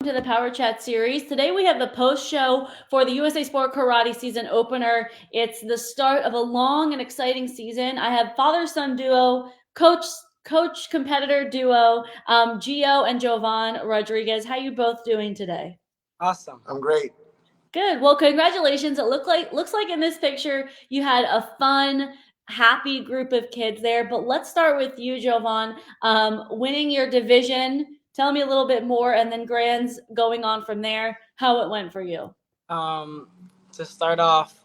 to the Power Chat series. Today we have the post show for the USA Sport Karate season opener. It's the start of a long and exciting season. I have father-son duo, coach competitor duo, Gio and Jovan Rodriguez. How you both doing today? Awesome. I'm great. Good. Well, congratulations. It looks like in this picture you had a fun, happy group of kids there. But let's start with you, Jovan. Winning your division. Tell me a little bit more, and then Grands going on from there. How it went for you? Um, to start off,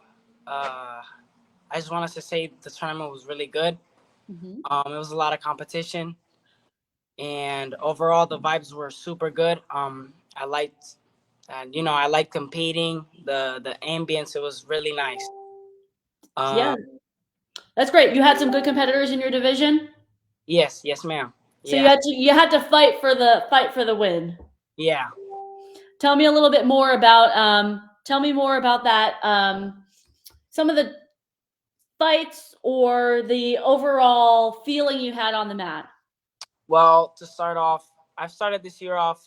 I just wanted to say the tournament was really good. Mm-hmm. It was a lot of competition, and overall the vibes were super good. I liked, and I liked competing. The ambience, it was really nice. Yeah, Um, that's great. You had some good competitors in your division, yes, yes, ma'am. so you Yeah, had to fight for the win. yeah. Tell me a little bit more about tell me more about that. Some of the fights or the overall feeling you had on the mat? Well, to start off, I've started this year off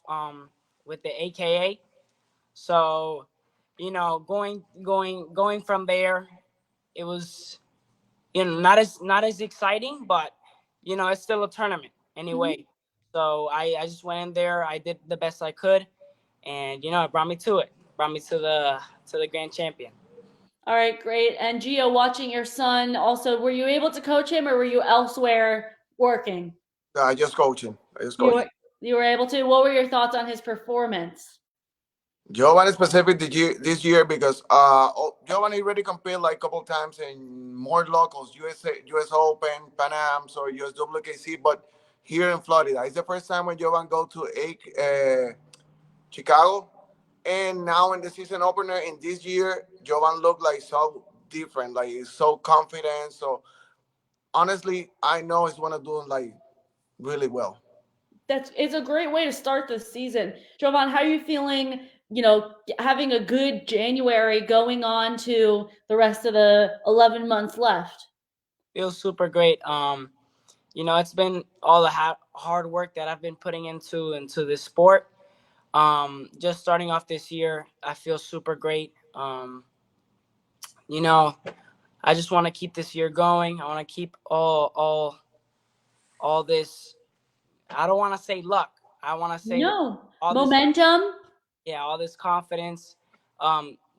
with the AKA. So, going from there, it was not as exciting, but it's still a tournament Mm-hmm. anyway. So I just went in there, I did the best I could, and it brought me to it, brought me to the grand champion. All right, great. And Gio, watching your son, also, were you able to coach him, or were you elsewhere working? Just coaching. I just You coaching. were you were able to. What were your thoughts on his performance? Giovanni specific this year because Giovanni already competed like a couple times in more locals, US Open, Pan Am's or USWKC, but here in Florida, it's the first time when Giovanni go to Chicago, and now in the season opener in this year, Giovanni looked like so different, like he's so confident. So honestly, I know he's gonna do like really well. It's a great way to start the season. Jovan, how are you feeling? Having a good January going on to the rest of the 11 months left. Feels super great. It's been all the hard work that I've been putting into this sport. Just starting off this year, I feel super great. You know, I just want to keep this year going. I want to keep all this. I don't want to say luck. I want to say No all this. momentum. Yeah, all this confidence.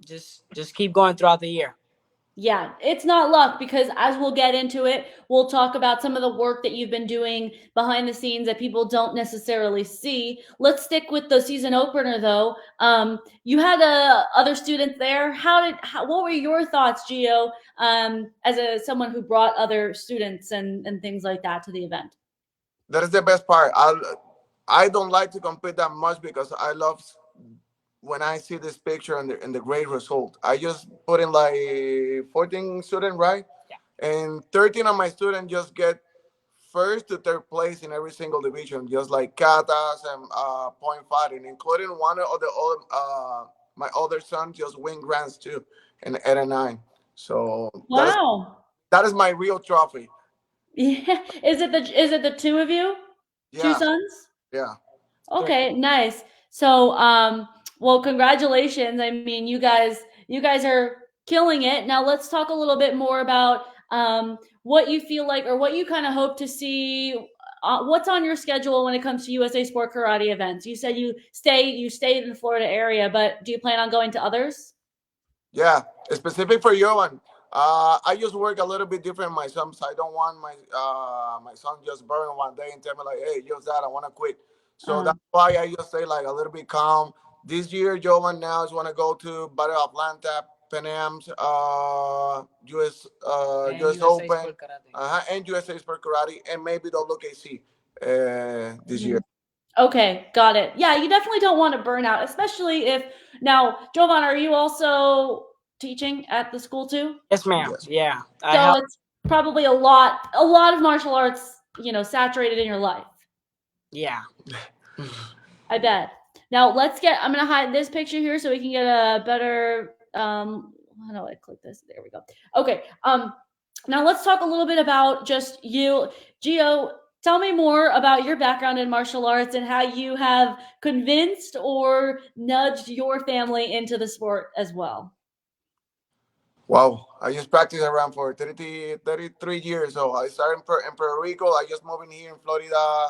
Just keep going throughout the year. Yeah, it's not luck because as we'll get into it, we'll talk about some of the work that you've been doing behind the scenes that people don't necessarily see. Let's stick with the season opener though. You had other students there. What were your thoughts, Gio, as someone who brought other students and things like that to the event? That is the best part. I don't like to compete that much because I love when I see this picture and the great result. I just put in like 14 students, right? Yeah. And 13 of my students just get first to third place in every single division, just like katas and point fighting, including one of the old, my other son just win grants too in 8 and 9. So Wow. that is my real trophy. Yeah. Is it the two of you? Two Yeah, sons? yeah. Three. Okay, nice. So, well, congratulations. I mean, you guys are killing it. Now, let's talk a little bit more about what you feel like or what you kind of hope to see. What's on your schedule when it comes to USA Sport Karate events? You said you stayed in the Florida area, but do you plan on going to others? Yeah, specific for you one. I just work a little bit different myself, so I don't want my son just burn one day and tell me like, hey, just that I want to quit. So Uh, that's why I just stay like a little bit calm. This year, Jovan now is want to go to Battle of Atlanta, Pan Am's, And US USA Open, Sport Karate. and USA Sport Karate, and maybe the WKC this year. mhm. Okay, got it. Yeah, you definitely don't want to burn out, especially if now, Jovan, are you also teaching at the school too? Yes, ma'am. Yes. Yeah, I So help. it's probably a lot of martial arts, saturated in your life. Yeah. I bet. Now I'm gonna hide this picture here so we can get a better how do I click this? There we go. Okay. Now let's talk a little bit about just you. Gio, Tell me more about your background in martial arts and how you have convinced or nudged your family into the sport as well. Wow, I just practiced around for 33 years. So I started in Puerto Rico. I just moved in here in Florida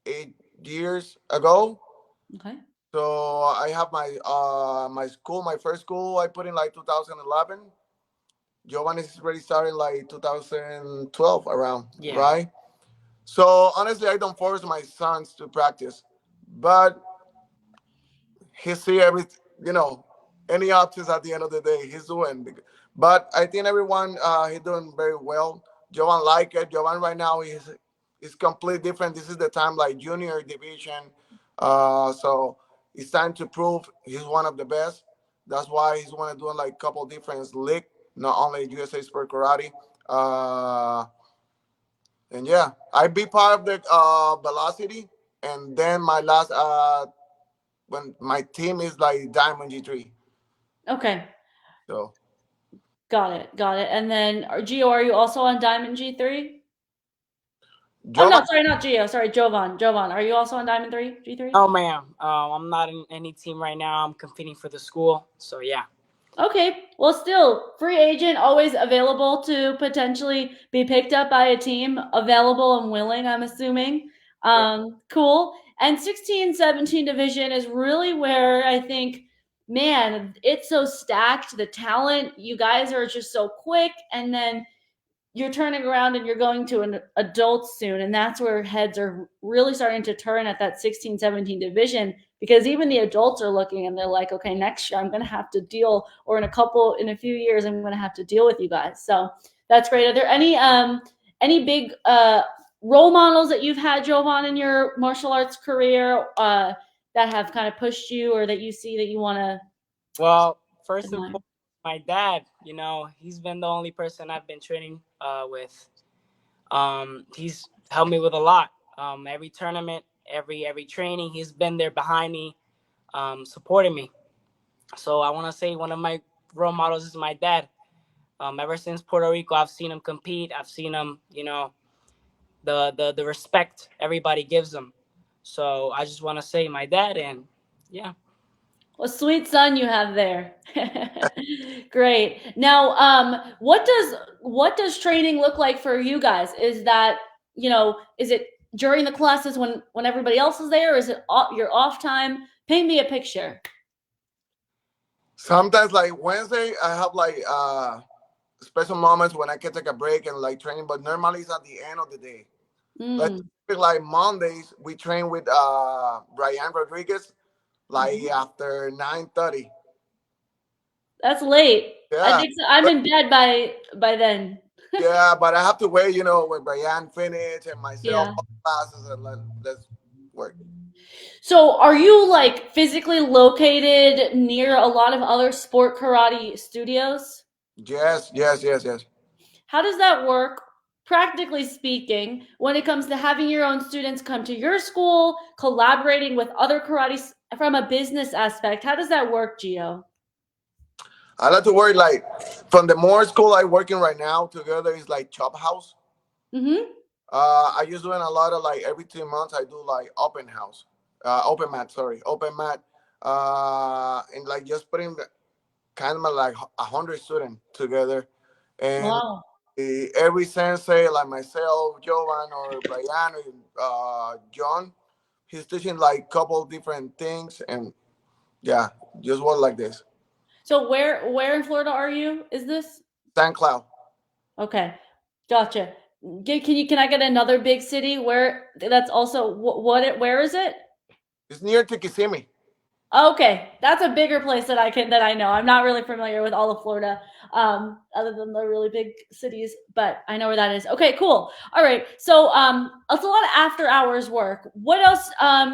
8 years ago. Okay. So I have my school, my first school I put in like 2011. Giovanni is already starting like 2012 around, Yeah. right? So honestly, I don't force my sons to practice, but he see every, you know any options at the end of the day he's doing. But I think everyone he's doing very well. Jovan like it. Jovan right now is completely different. This is the time like junior division, so it's time to prove he's one of the best. That's why he's want to do like a couple different league, not only USA Sport Karate. uh and yeah, I be part of the velocity, and then my last when my team is like Diamond G3. Okay. So Got it. Got it. And then, Gio, are you also on Diamond G3? Oh, no, Jovan, sorry, not Gio. Sorry, Jovan. Jovan, are you also on Diamond 3, G3? Oh, ma'am. I'm not in any team right now. I'm competing for the school. So yeah. Okay. Well, still, free agent, always available to potentially be picked up by a team, available and willing, I'm assuming. yeah. Cool. And 16, 17 division is really where I think, man, it's so stacked. The talent, you guys are just so quick. And then you're turning around and you're going to an adult soon, and that's where heads are really starting to turn at that 16, 17 division, because even the adults are looking and they're like, okay, next year I'm going to have to deal, or in a few years I'm going to have to deal with you guys. So that's great. Are there any big role models that you've had, Jovan, in your martial arts career, that have kind of pushed you, or that you see that you want to Well, first and admire? foremost, my dad. He's been the only person I've been training with. He's helped me with a lot. Every tournament, every training, he's been there behind me, supporting me. So I want to say one of my role models is my dad. Ever since Puerto Rico, I've seen him compete. I've seen him, the respect everybody gives him. So I just want to say my dad, and yeah. What a sweet son you have there. Great. Now, what does training look like for you guys? Is that, is it during the classes when everybody else is there, or is it your off time? Paint me a picture. Sometimes like Wednesday, I have like special moments when I can take a break and like training, but normally it's at the end of the day. Let's Mm, like Mondays we train with Brian Rodriguez like mhm. after 9:30. That's late. I Yeah. think so. I'm But in bed by then. yeah, but I have to wait, when Brian finish and myself Yeah. all classes, and let's work. So, are you like physically located near a lot of other sport karate studios? Yes, yes, yes, yes. How does that work, practically speaking, when it comes to having your own students come to your school, collaborating with other karate from a business aspect? How does that work, Gio? I like to work like from the more school I working right now together is like Chop House. Mm-hmm. I just doing a lot of like every 2 months I do like open house, open mat, and like just putting kind of like 100 students together, and Wow. every sensei like myself, Jovan or Brian or John, he's teaching like couple different things, and yeah, just work like this. So where in Florida are you? Is this? St. Cloud. Okay. Gotcha. Can I get another big city where that's also where is it? It's near to Kissimmee. Okay, that's a bigger place that I know. I'm not really familiar with all of Florida, other than the really big cities, but I know where that is. Okay, cool. All right, so it's a lot of after hours work. What else,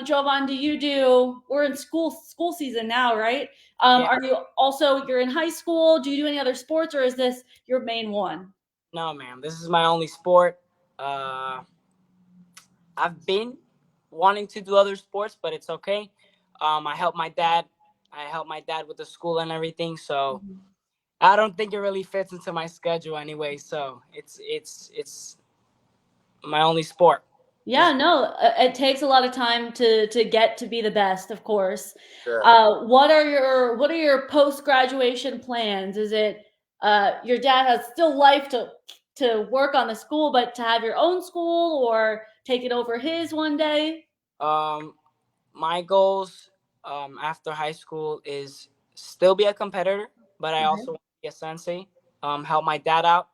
Jovan? Do you do? We're in school season now, right? Yeah. Are you also you're in high school? Do you do any other sports, or is this your main one? No, ma'am. This is my only sport. Uh, I've been wanting to do other sports, but it's okay. I help my dad. I help my dad with the school and everything. So Mhm. I don't think it really fits into my schedule anyway. So it's my only sport. Yeah, no, it takes a lot of time to get to be the best, of course. Yeah. What are your post graduation plans? Is it your dad has still life to work on the school, but to have your own school or take it over his one day? Um, my goals after high school is still be a competitor, but I Okay. also want to be a sensei. Help my dad out.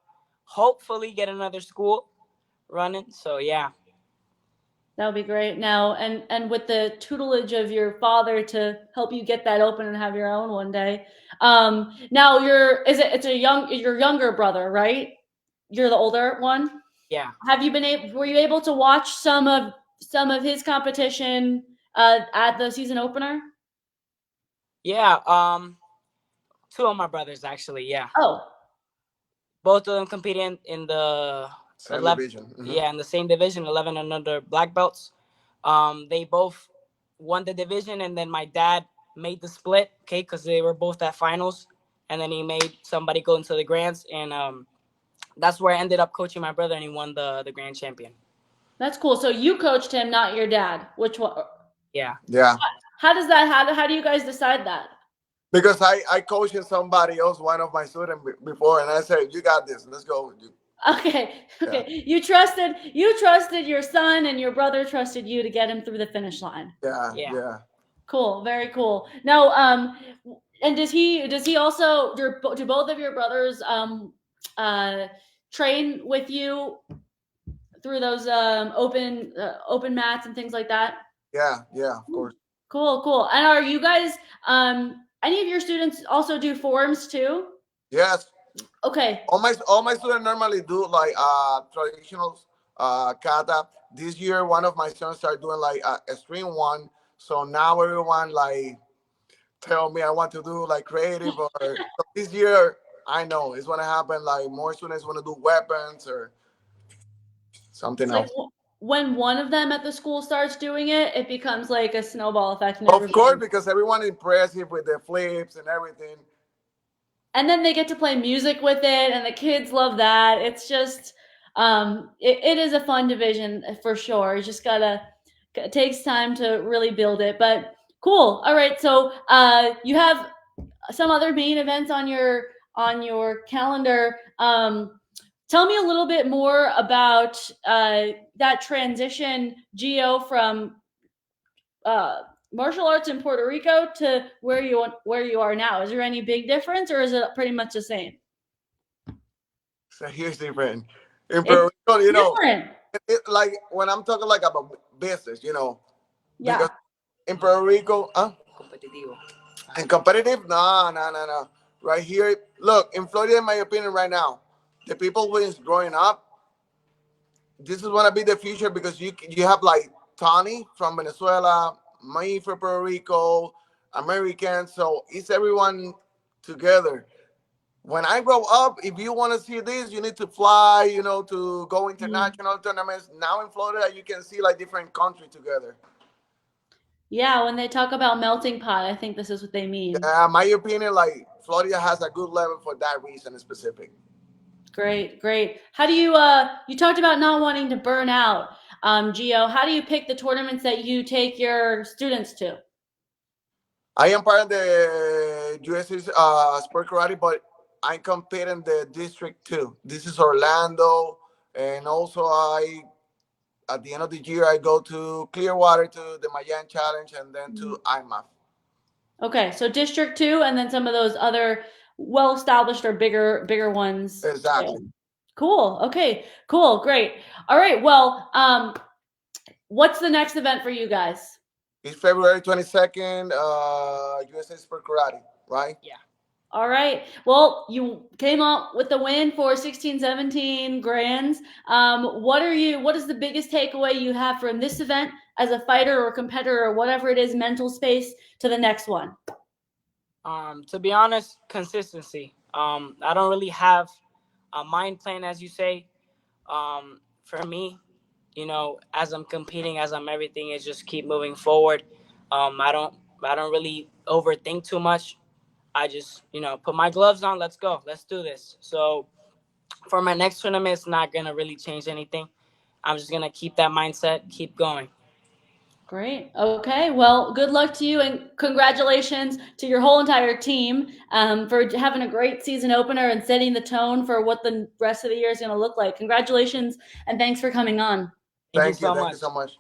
Hopefully, get another school running. So yeah, That would be great. Now, and with the tutelage of your father to help you get that open and have your own one day. Now you're is it it's a young your younger brother, right? You're the older one. yeah, Have you been able? Were you able to watch some of his competition at the season opener? yeah. Two of my brothers actually. Yeah, Oh, both of them competing in the Same 11. division. Yeah, in the same division, 11 and under black belts. They both won the division, and then my dad made the split. Okay, because they were both at finals, and then he made somebody go into the grands, and that's where I ended up coaching my brother, and he won the grand champion. that's cool. So you coached him, not your dad. Which one? Yeah. Yeah. How does that? How do you guys decide that? Because I coached somebody else, one of my students before, and I said, "You got this. Let's go." Okay, Yeah. okay. You trusted your son, and your brother trusted you to get him through the finish line. Yeah. Yeah. Yeah. Cool, very cool. Now, and does he also do both of your brothers uh train with you through those open mats and things like that? Yeah. Yeah. Of course. Cool, cool. And are you guys any of your students also do forms too? Yes. Okay. All my students normally do like traditional kata. This year, one of my students started doing like a stream one. So now everyone like tell me I want to do like creative or so this year I know it's gonna happen. Like more students want to do weapons or something It's like else. when one of them at the school starts doing it, it becomes like a snowball effect and Of course, everybody. because everyone is impressive with the flips and everything. And then they get to play music with it and the kids love that. It's just it is a fun division for sure. You just gotta it takes time to really build it, but cool. All right, so you have some other main events on your calendar. Tell me a little bit more about that transition, Geo, from uh, martial arts in Puerto Rico to where you are now. Is there any big difference, or is it pretty much the same? So here's different. In It's Puerto Rico, different. like when I'm talking like about business, because Yeah. in Puerto Rico, Competitivo. and competitive, no, no, no, no. Right here, look in Florida, in my opinion, right now, the people who is growing up, this is gonna be the future because you have like Tony from Venezuela, me from Puerto Rico, American, so it's everyone together. When I grow up, if you want to see this, you need to fly, to go Mm. international tournaments. Now in Florida, you can see like different countries together. Yeah, when they talk about melting pot, I think this is what they mean. Yeah, my opinion, like Florida has a good level for that reason specific. Great, great. How do you you talked about not wanting to burn out, Geo. How do you pick the tournaments that you take your students to? I am part of the US's sport karate, but I compete in the district too. This is Orlando, and also I at the end of the year I go to Clearwater to the Mayan Challenge, and then to IMAF. Okay, so District 2 and then some of those other well-established or bigger ones Exactly. too. Cool. Okay. Cool. Great. All right. Well, what's the next event for you guys? It's February 22nd, USA Sport Karate, right? Yeah. All right. Well, you came up with the win for 16-17 grands. What is the biggest takeaway you have from this event as a fighter or competitor or whatever it is, mental space to the next one? To be honest, consistency. I don't really have a mind plan, as you say. For me, as I'm competing, as I'm everything, is just keep moving forward. I don't really overthink too much. I just, put my gloves on. Let's go. Let's do this. So for my next tournament, it's not gonna really change anything. I'm just gonna keep that mindset, keep going. Great. Okay. Well, good luck to you, and congratulations to your whole entire team for having a great season opener and setting the tone for what the rest of the year is going to look like. Congratulations, and thanks for coming on. Thank you Thank you. so Thank you much. so much.